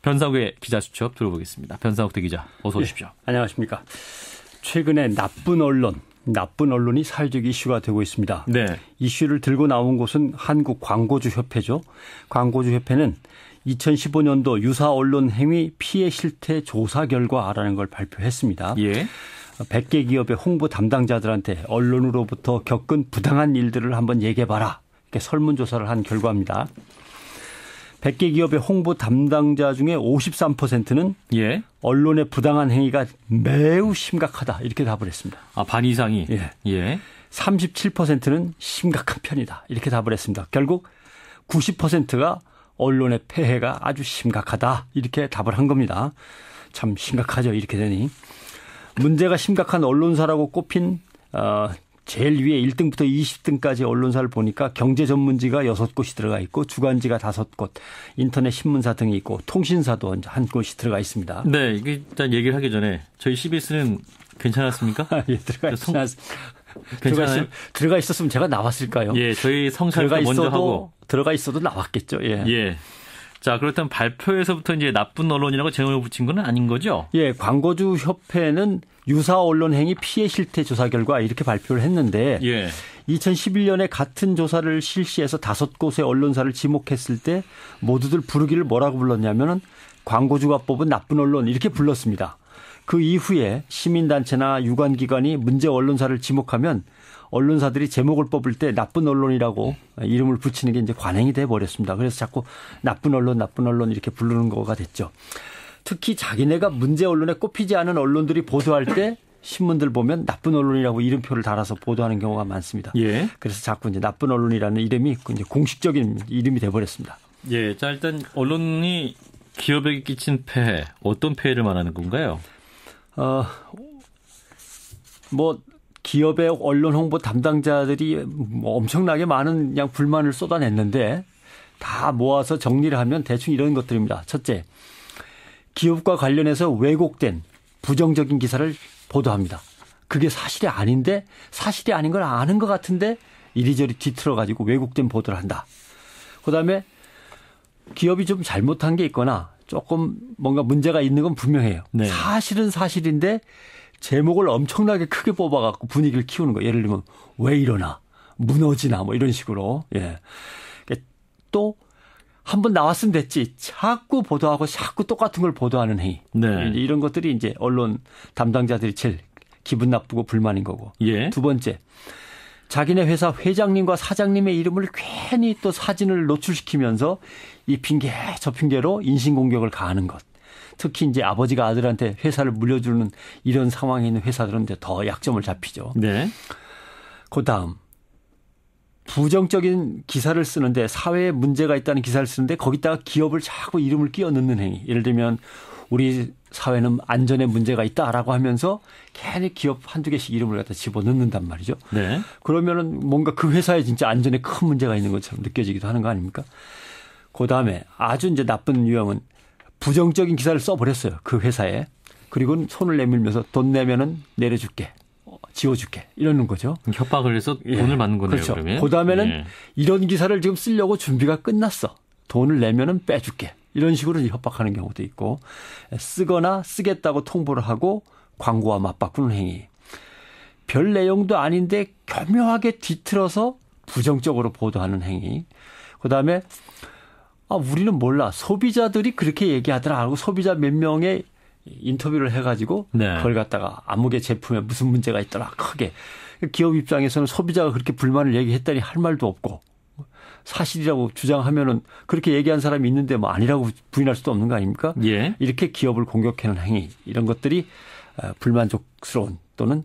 변상욱의 기자 수첩 들어보겠습니다. 변상욱 기자 어서 오십시오. 안녕하십니까. 최근에 나쁜 언론이 사회적 이슈가 되고 있습니다. 네. 이슈를 들고 나온 곳은 한국광고주협회죠. 광고주협회는 2015년도 유사 언론 행위 피해 실태 조사 결과라는 걸 발표했습니다. 예. 100개 기업의 홍보 담당자들한테 언론으로부터 겪은 부당한 일들을 한번 얘기해봐라. 이렇게 설문조사를 한 결과입니다. 100개 기업의 홍보 담당자 중에 53%는 예. 언론의 부당한 행위가 매우 심각하다. 이렇게 답을 했습니다. 아, 반 이상이? 예. 예. 37%는 심각한 편이다. 이렇게 답을 했습니다. 결국 90%가 언론의 폐해가 아주 심각하다. 이렇게 답을 한 겁니다. 참 심각하죠. 이렇게 되니. 문제가 심각한 언론사라고 꼽힌 제일 위에 1등부터 20등까지 언론사를 보니까 경제 전문지가 6곳이 들어가 있고 주간지가 5곳, 인터넷 신문사 등이 있고 통신사도 한 곳이 들어가 있습니다. 네, 이게 일단 얘기를 하기 전에 저희 CBS는 괜찮았습니까? 예, 들어가 있습니다. 괜찮아요? 들어가 있었으면 제가 나왔을까요? 예, 저희 성찰을 먼저 하고 들어가 있어도 나왔겠죠. 예. 예. 자, 그렇다면 발표에서부터 이제 나쁜 언론이라고 제목을 붙인 건 아닌 거죠? 예, 광고주 협회는 유사 언론 행위 피해 실태 조사 결과 이렇게 발표를 했는데 예. 2011년에 같은 조사를 실시해서 5곳의 언론사를 지목했을 때 모두들 부르기를 뭐라고 불렀냐면은 광고주가 뽑은 나쁜 언론 이렇게 불렀습니다. 그 이후에 시민단체나 유관기관이 문제 언론사를 지목하면 언론사들이 제목을 뽑을 때 나쁜 언론이라고 이름을 붙이는 게 이제 관행이 돼 버렸습니다. 그래서 자꾸 나쁜 언론 이렇게 부르는 거가 됐죠. 특히 자기네가 문제 언론에 꼽히지 않은 언론들이 보도할 때 신문들 보면 나쁜 언론이라고 이름표를 달아서 보도하는 경우가 많습니다. 예. 그래서 자꾸 이제 나쁜 언론이라는 이름이 이제 공식적인 이름이 돼 버렸습니다. 예. 자, 일단 언론이 기업에게 끼친 폐해, 어떤 폐해를 말하는 건가요? 기업의 언론 홍보 담당자들이 엄청나게 많은 그냥 불만을 쏟아냈는데 다 모아서 정리를 하면 대충 이런 것들입니다. 첫째, 기업과 관련해서 왜곡된 부정적인 기사를 보도합니다. 그게 사실이 아닌데 사실이 아닌 걸 아는 것 같은데 이리저리 뒤틀어가지고 왜곡된 보도를 한다. 그다음에 기업이 좀 잘못한 게 있거나 조금 뭔가 문제가 있는 건 분명해요. 네. 사실은 사실인데 제목을 엄청나게 크게 뽑아갖고 분위기를 키우는 거. 예를 들면 왜 이러나 무너지나 뭐 이런 식으로. 예. 또 한 번 나왔으면 됐지. 자꾸 보도하고 자꾸 똑같은 걸 보도하는 행위. 네. 이런 것들이 이제 언론 담당자들이 제일 기분 나쁘고 불만인 거고. 예. 두 번째. 자기네 회사 회장님과 사장님의 이름을 괜히 또 사진을 노출시키면서 이 핑계 저 핑계로 인신공격을 가하는 것. 특히 이제 아버지가 아들한테 회사를 물려주는 이런 상황에 있는 회사들은 이제 더 약점을 잡히죠. 네. 그다음 부정적인 기사를 쓰는데 사회에 문제가 있다는 기사를 쓰는데 거기다가 기업을 자꾸 이름을 끼워 넣는 행위. 예를 들면 우리 사회는 안전에 문제가 있다라고 하면서 괜히 기업 한두 개씩 이름을 갖다 집어넣는단 말이죠. 네. 그러면은 뭔가 그 회사에 진짜 안전에 큰 문제가 있는 것처럼 느껴지기도 하는 거 아닙니까? 그다음에 아주 이제 나쁜 유형은 부정적인 기사를 써버렸어요. 그 회사에. 그리고 손을 내밀면서 돈 내면은 내려줄게. 지워줄게. 이러는 거죠. 협박을 해서 돈을 받는 거네요. 그렇죠. 그러면. 그다음에는 예. 이런 기사를 지금 쓰려고 준비가 끝났어. 돈을 내면은 빼줄게. 이런 식으로 협박하는 경우도 있고 쓰거나 쓰겠다고 통보를 하고 광고와 맞바꾸는 행위. 별 내용도 아닌데 교묘하게 뒤틀어서 부정적으로 보도하는 행위. 그다음에 우리는 몰라. 소비자들이 그렇게 얘기하더라 하고 소비자 몇 명의 인터뷰를 해가지고 네. 그걸 갖다가 아무개 제품에 무슨 문제가 있더라 크게. 기업 입장에서는 소비자가 그렇게 불만을 얘기했다니 할 말도 없고 사실이라고 주장하면은 그렇게 얘기한 사람이 있는데 뭐 아니라고 부인할 수도 없는 거 아닙니까? 예. 이렇게 기업을 공격하는 행위 이런 것들이 불만족스러운 또는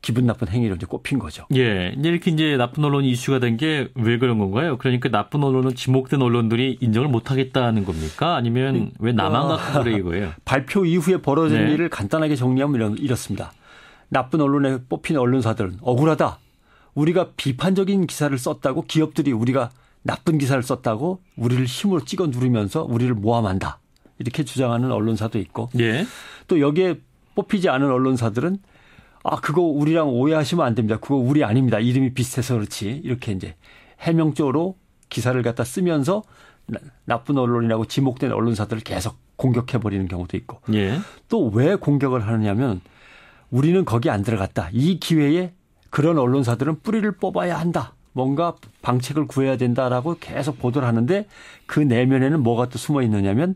기분 나쁜 행위로 이제 꼽힌 거죠. 예. 이렇게 이제 나쁜 언론이 이슈가 된 게 왜 그런 건가요? 그러니까 나쁜 언론은 지목된 언론들이 인정을 못 하겠다는 겁니까? 아니면 왜 나만 갖고 그래 이거예요? 발표 이후에 벌어진 네. 일을 간단하게 정리하면 이렇습니다. 나쁜 언론에 뽑힌 언론사들은 억울하다. 우리가 비판적인 기사를 썼다고 기업들이 우리가 나쁜 기사를 썼다고 우리를 힘으로 찍어 누르면서 우리를 모함한다. 이렇게 주장하는 언론사도 있고 예. 또 여기에 뽑히지 않은 언론사들은 그거 우리랑 오해하시면 안 됩니다. 그거 우리 아닙니다. 이름이 비슷해서 그렇지. 이렇게 이제 해명적으로 기사를 갖다 쓰면서 나쁜 언론이라고 지목된 언론사들을 계속 공격해버리는 경우도 있고. 예. 또 왜 공격을 하느냐면 우리는 거기 안 들어갔다. 이 기회에 그런 언론사들은 뿌리를 뽑아야 한다. 뭔가 방책을 구해야 된다라고 계속 보도를 하는데 그 내면에는 뭐가 또 숨어 있느냐면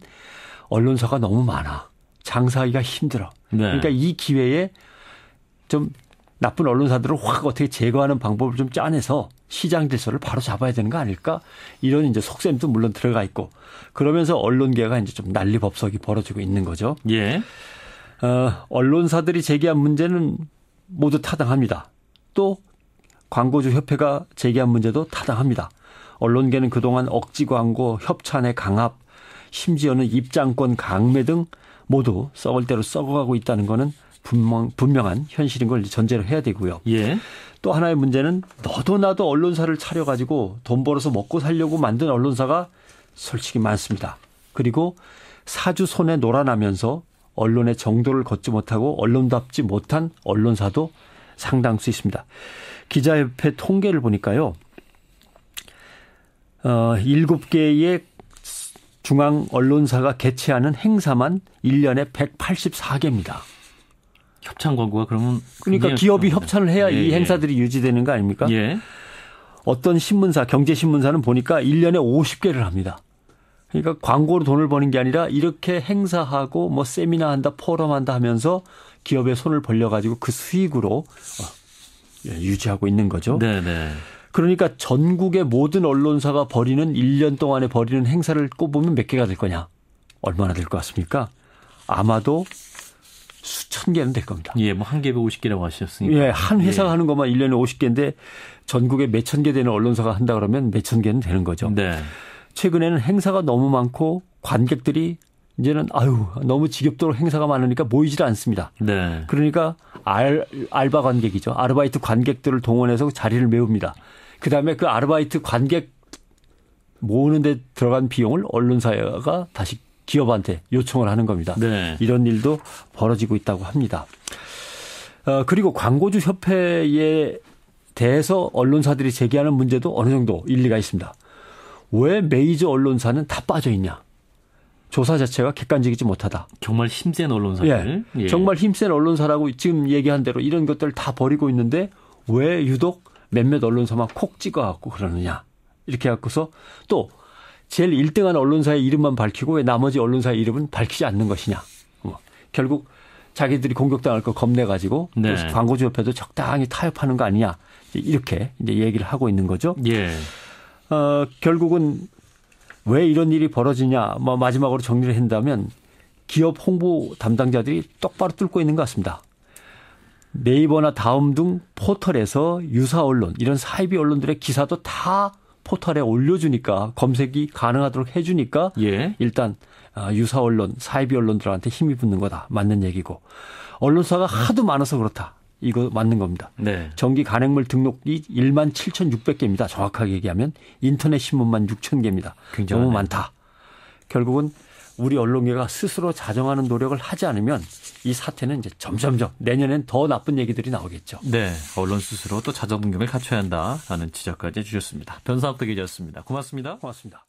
언론사가 너무 많아. 장사하기가 힘들어. 네. 그러니까 이 기회에 좀 나쁜 언론사들을 확 어떻게 제거하는 방법을 좀 짜내서 시장 질서를 바로 잡아야 되는 거 아닐까? 이런 이제 속셈도 물론 들어가 있고 그러면서 언론계가 이제 좀 난리법석이 벌어지고 있는 거죠. 예. 언론사들이 제기한 문제는 모두 타당합니다. 또 광고주 협회가 제기한 문제도 타당합니다. 언론계는 그동안 억지 광고, 협찬의 강압, 심지어는 입장권 강매 등 모두 썩을 대로 썩어가고 있다는 거는 분명한 현실인 걸 전제로 해야 되고요. 예. 또 하나의 문제는 너도 나도 언론사를 차려가지고 돈 벌어서 먹고 살려고 만든 언론사가 솔직히 많습니다. 그리고 사주 손에 놀아나면서 언론의 정도를 걷지 못하고 언론답지 못한 언론사도 상당수 있습니다. 기자협회 통계를 보니까요. 7개의 중앙 언론사가 개최하는 행사만 1년에 184개입니다. 협찬 광고가 그러면 그러니까 기업이 협찬을 해야 이 행사들이 유지되는 거 아닙니까? 예. 어떤 신문사, 경제신문사는 보니까 1년에 50개를 합니다. 그러니까 광고로 돈을 버는 게 아니라 이렇게 행사하고 뭐 세미나 한다, 포럼한다 하면서 기업의 손을 벌려가지고 그 수익으로 유지하고 있는 거죠. 네네. 그러니까 전국의 모든 언론사가 벌이는 1년 동안에 벌이는 행사를 꼽으면 몇 개가 될 거냐? 얼마나 될 것 같습니까? 아마도 수천 개는 될 겁니다. 예, 뭐 한 개에 50개라고 하셨으니까. 예, 한 회사가 하는 것만 1년에 50개인데 전국에 몇천 개 되는 언론사가 한다 그러면 몇천 개는 되는 거죠. 네. 최근에는 행사가 너무 많고 관객들이 이제는 너무 지겹도록 행사가 많으니까 모이질 않습니다. 네. 그러니까 알바 관객이죠. 아르바이트 관객들을 동원해서 자리를 메웁니다. 그다음에 그 아르바이트 관객 모으는 데 들어간 비용을 언론사가 다시 기업한테 요청을 하는 겁니다. 네. 이런 일도 벌어지고 있다고 합니다. 그리고 광고주 협회에 대해서 언론사들이 제기하는 문제도 어느 정도 일리가 있습니다. 왜 메이저 언론사는 다 빠져 있냐? 조사 자체가 객관적이지 못하다. 정말 힘센 언론사들. 예. 정말 힘센 언론사라고 지금 얘기한 대로 이런 것들을 다 버리고 있는데 왜 유독 몇몇 언론사만 콕 찍어갖고 그러느냐. 이렇게 갖고서 또 제일 1등한 언론사의 이름만 밝히고 왜 나머지 언론사의 이름은 밝히지 않는 것이냐. 결국 자기들이 공격당할 거 겁내가지고 네. 광고주 협회도 적당히 타협하는 거 아니냐. 이렇게 이제 얘기를 하고 있는 거죠. 예. 결국은 왜 이런 일이 벌어지냐. 마지막으로 정리를 한다면 기업 홍보 담당자들이 똑바로 뚫고 있는 것 같습니다. 네이버나 다음 등 포털에서 유사 언론, 이런 사이비 언론들의 기사도 다 포털에 올려주니까 검색이 가능하도록 해주니까 예. 일단 유사 언론, 사이비 언론들한테 힘이 붙는 거다. 맞는 얘기고. 언론사가 하도 많아서 그렇다. 이거 맞는 겁니다. 네. 정기 간행물 등록이 17,600개입니다. 정확하게 얘기하면 인터넷 신문만 6,000개입니다. 너무 많다. 결국은 우리 언론계가 스스로 자정하는 노력을 하지 않으면 이 사태는 이제 점점점 내년엔 더 나쁜 얘기들이 나오겠죠. 네. 언론 스스로 또 자정 능력을 갖춰야 한다라는 지적까지 해주셨습니다. 변상혁 기자였습니다. 고맙습니다. 고맙습니다.